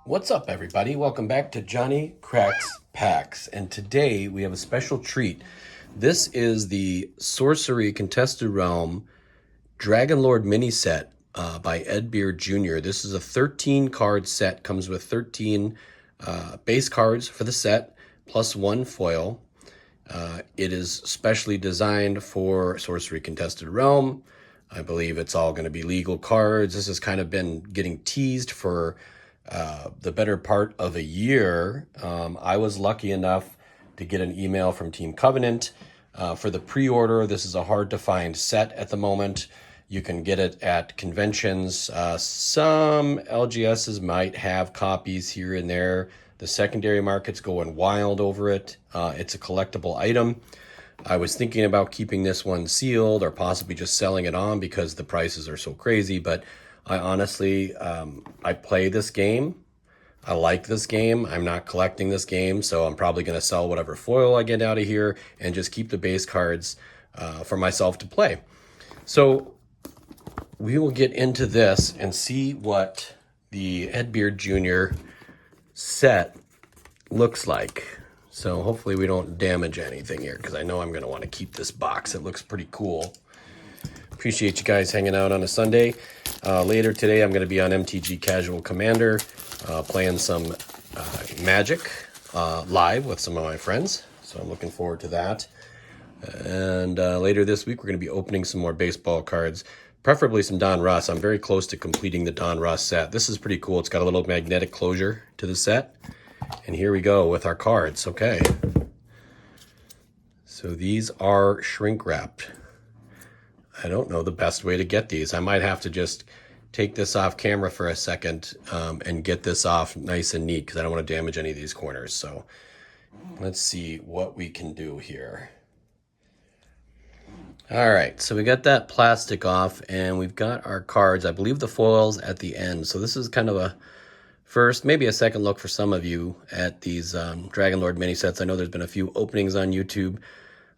What's up, everybody? Welcome back to Johnny Cracks Packs. And today we have a special treat. This is the Sorcery Contested Realm Dragonlord mini set by Ed Beard Jr. This is a 13 card set, comes with 13 base cards for the set, plus one foil. It is specially designed for Sorcery Contested Realm. I believe it's all going to be legal cards. This has kind of been getting teased for the better part of a year. I was lucky enough to get an email from Team Covenant for the pre-order. This is a hard to find set at the moment. You can get it at conventions. Some LGSs might have copies here and there. The secondary market's going wild over it. It's a collectible item. I was thinking about keeping this one sealed or possibly just selling it on because the prices are so crazy, but I honestly, I play this game. I like this game. I'm not collecting this game, so I'm probably going to sell whatever foil I get out of here and just keep the base cards for myself to play. So we will get into this and see what the Ed Beard Jr. set looks like. So hopefully we don't damage anything here because I know I'm going to want to keep this box. It looks pretty cool. Appreciate you guys hanging out on a Sunday. Later today, I'm going to be on MTG Casual Commander, playing some Magic live with some of my friends. So I'm looking forward to that. And later this week, we're going to be opening some more baseball cards, preferably some Don Russ. I'm very close to completing the Don Russ set. This is pretty cool. It's got a little magnetic closure to the set. And here we go with our cards. Okay. So these are shrink wrapped. I don't know the best way to get these. I might have to just take this off camera for a second and get this off nice and neat because I don't want to damage any of these corners. So let's see what we can do here. All right, so we got that plastic off and we've got our cards. I believe the foil's at the end. So this is kind of a first, maybe a second look for some of you at these Dragonlord mini sets. I know there's been a few openings on YouTube.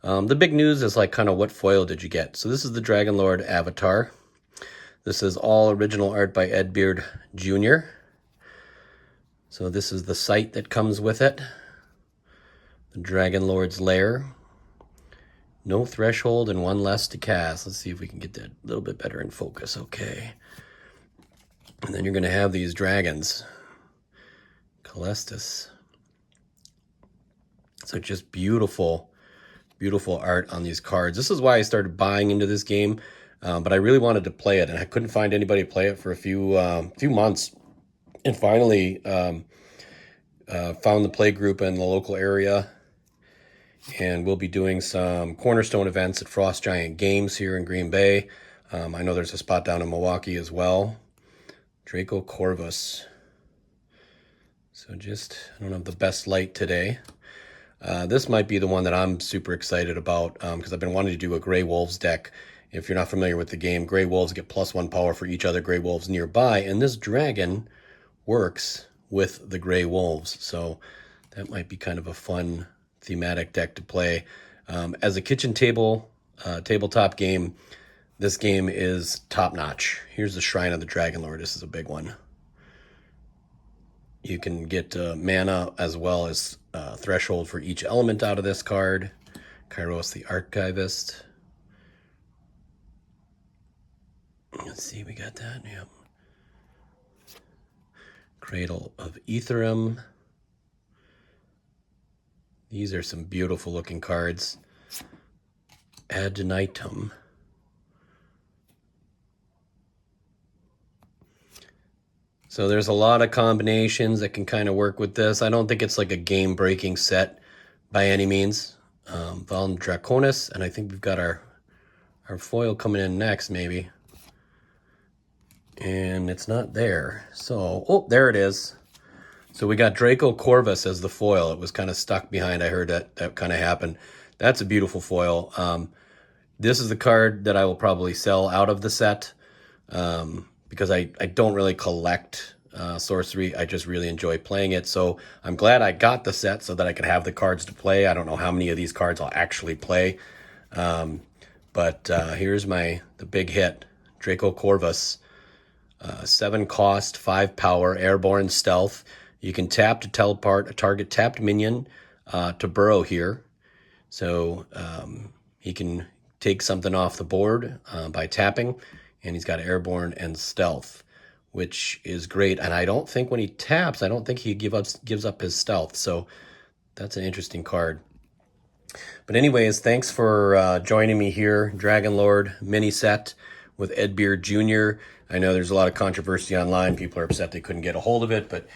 The big news is like kind of what foil did you get? So this is the Dragonlord avatar. This is all original art by Ed Beard Jr. So this is the site that comes with it. The Dragonlord's lair. No threshold and one less to cast. Let's see if we can get that a little bit better in focus. Okay. And then you're going to have these dragons. Calestis. So just beautiful art on these cards. This is why I started buying into this game, but I really wanted to play it, and I couldn't find anybody to play it for a few months, and finally found the play group in the local area, and we'll be doing some Cornerstone events at Frost Giant Games here in Green Bay. I know there's a spot down in Milwaukee as well. Draco Corvus. So just, I don't have the best light today. This might be the one that I'm super excited about because I've been wanting to do a Grey Wolves deck. If you're not familiar with the game, Grey Wolves get +1 power for each other Grey Wolves nearby, and this dragon works with the Grey Wolves. So that might be kind of a fun thematic deck to play. As a kitchen tabletop game, this game is top-notch. Here's the Shrine of the Dragonlord. This is a big one. You can get mana as well as threshold for each element out of this card. Kairos the Archivist. Let's see, we got that. Yep. Cradle of Ethereum. These are some beautiful looking cards. Adenitum. So there's a lot of combinations that can kind of work with this. I don't think it's like a game-breaking set by any means. Valn Draconis, and I think we've got our foil coming in next, maybe. And it's not there. So, oh, there it is. So we got Draco Corvus as the foil. It was kind of stuck behind. I heard that kind of happened. That's a beautiful foil. This is the card that I will probably sell out of the set. Because I don't really collect Sorcery. I just really enjoy playing it. So I'm glad I got the set so that I could have the cards to play. I don't know how many of these cards I'll actually play. But here's the big hit, Draco Corvus. 7 cost, 5 power, airborne stealth. You can tap to teleport a target tapped minion to burrow here. So he can take something off the board by tapping, and he's got airborne and stealth, which is great. And I don't think when he taps, I don't think he gives up his stealth. So that's an interesting card. But anyways, thanks for joining me here. Dragonlord mini set with Ed Beard Jr. I know there's a lot of controversy online. People are upset they couldn't get a hold of it, but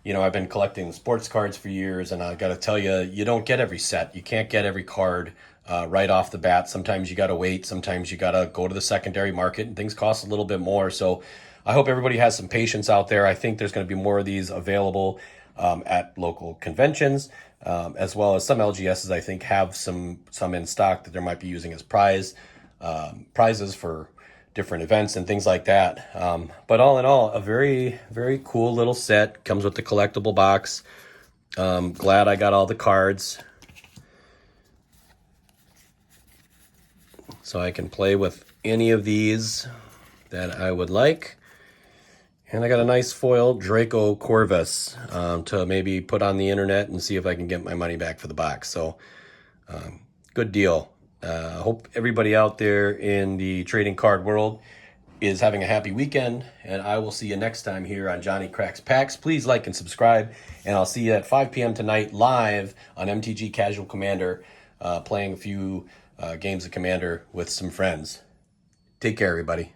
you know, I've been collecting sports cards for years, and I got to tell you, you don't get every set. You can't get every card right off the bat. Sometimes you got to wait. Sometimes you got to go to the secondary market, and things cost a little bit more. So I hope everybody has some patience out there. I think there's going to be more of these available at local conventions, as well as some LGSs I think have some in stock that they might be using as prizes for different events and things like that. But all in all, a very, very cool little set. Comes with the collectible box. Glad I got all the cards, so I can play with any of these that I would like. And I got a nice foil Draco Corvus to maybe put on the internet and see if I can get my money back for the box. So good deal. Hope everybody out there in the trading card world is having a happy weekend, and I will see you next time here on Johnny Cracks Packs. Please like and subscribe, and I'll see you at 5 p.m. tonight live on MTG Casual Commander, playing a few games of Commander with some friends. Take care, everybody.